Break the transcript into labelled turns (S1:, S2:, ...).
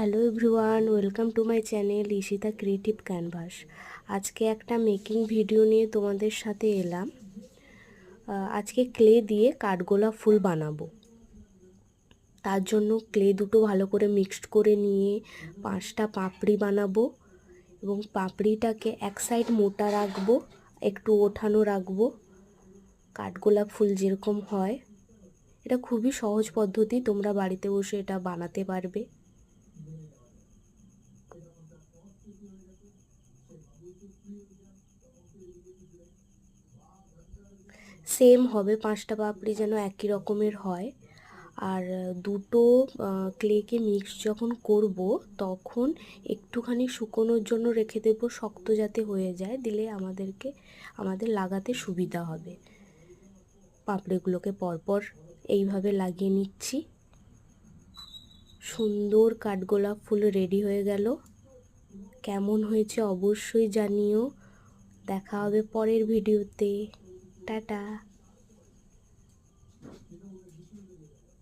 S1: Hello everyone, welcome to my channel Ishita creative canvas. আজকে একটা making video নিয়ে তোমাদের সাথে এলাম। আজকে ক্লে দিয়ে কাঠগোলাপ ফুল বানাবো। তার জন্য ক্লে দুটো ভালো করে মিক্সড করে নিয়ে 5টা পাপড়ি বানাবো এবং পাপড়িটাকে এক সাইড মোটা রাখবো, একটু ওঠানো রাখবো, কাঠগোলাপ ফুল যেরকম হয়। এটা খুবই সহজ পদ্ধতি, তোমরা বাড়িতে বসে এটা বানাতে পারবে। সেম হবে, 5টা পাপড়ি যেন একই রকমের হয়। আর দুটো ক্লেকে মিক্স যখন করব তখন একটুখানি শুকোনোর জন্য রেখে দেবো, শক্ত যাতে হয়ে যায়, দিলে আমাদের লাগাতে সুবিধা হবে। পাপড়িগুলোকে পরপর এইভাবে লাগিয়ে নিচ্ছি। সুন্দর কাঠগোলাপ ফুল রেডি হয়ে গেল। কেমন হয়েছে অবশ্যই জানিও। দেখা হবে পরের ভিডিওতে। টাটা।